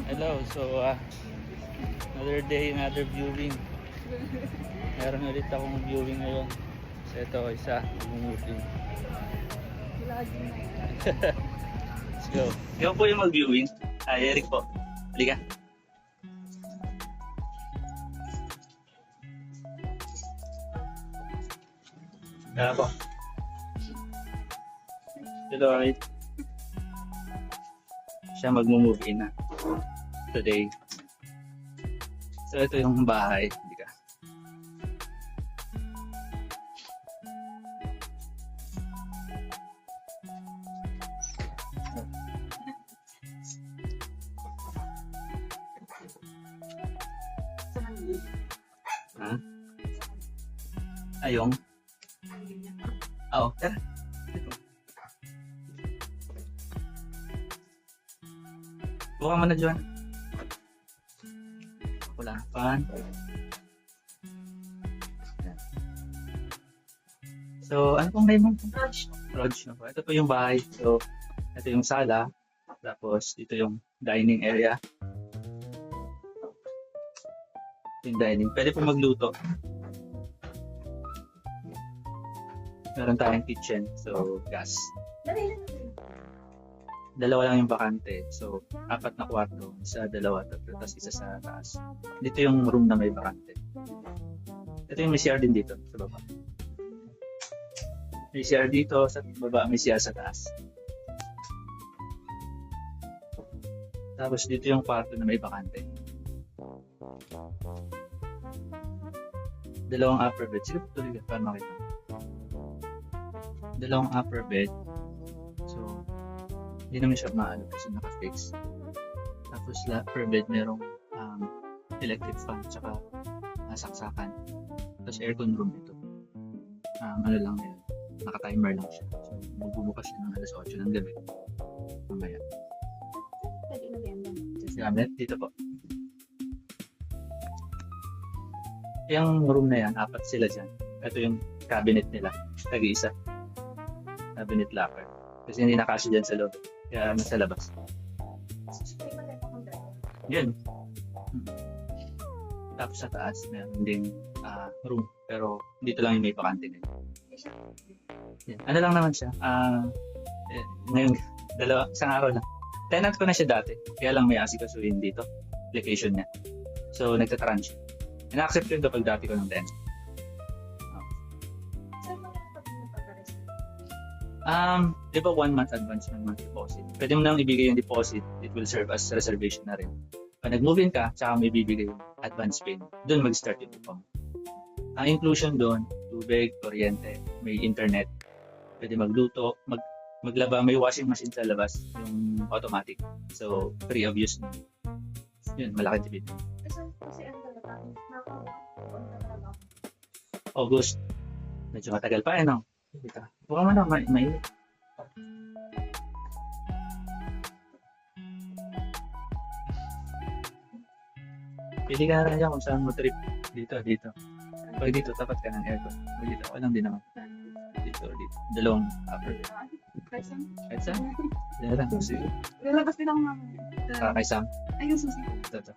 Hello, so another day, another viewing. Meron ulit akong viewing ngayon. So ito, isa, moving. Vlogging na yan. Let's go. Ikaw po yung mag-viewing. Eric po. Halika. Kaya po. Hello, Eric. Siya mag-move in na today. So ito yung bahay. Hindi ka. Ha? Ayong? Oo, tara. Dito. Buka mo na dyan. Wala pa. So, ano pong name mo? Lodge na po. Ito po yung bahay. So, ito yung sala. Tapos, dito yung dining area. Ito yung dining. Pwede po magluto. Meron tayong kitchen. So, gas. Dalawa lang yung bakante. So, 4 na kwarto. Isa, dalawa, tatlo. Tapos isa sa taas. Dito yung room na may bakante. Ito yung may CR din dito sa baba. May CR dito sa baba, may CR sa taas. Tapos dito yung kwarto na may bakante. Dalawang upper bed. Sige po tuloy para makita. Dalawang upper bed. So, hindi naman siya maano kasi naka-fix. Tapos per bed merong electric fan tsaka saksakan. Tapos aircon room ito. Ano lang yun. Naka-timer lang siya. So, magbubukas siya ng alas 8 ng gabi. Mamaya. Gamit dito po. Yung room na yan, 4 sila dyan. Ito yung cabinet nila. Tag-iisa. Cabinet locker. Kasi hindi nakasya dyan sa loob. Kaya nasa labas. Yan. Tapos sa taas, meron din room. Pero dito lang yung may bakante nila. Yan. Ano lang naman siya. Ngayon, isang araw lang. Tenant ko na siya dati. Kaya lang may asikasuhin dito. Application niya. So, nagtatransfer. Ina-accept yun kapag dati ko ng tenant. Di ba 1 month advance, 1 month deposit? Pwede mo nang ibigay yung deposit, it will serve as reservation na rin. Pag nag-move in ka, tsaka may bibigay yung advance payment. Doon mag-start yung upon. Ang inclusion doon, tubig, kuryente, may internet, pwede magluto, maglaba, may washing machine sa labas, yung automatic. So, free of use. Yun, malaking tipid. August. Medyo matagal pa no? Buka mo na, mainit. Pili ka na dyan kung saan mo trip. Dito. Pag dito, tapat ka ng aircon. Pag dito, walang din naman. Dito. Dalawang upper. Kahit saan? Diyan lang. Lalabas din ako namin. Kakaisang. Ayun, susi. Ito.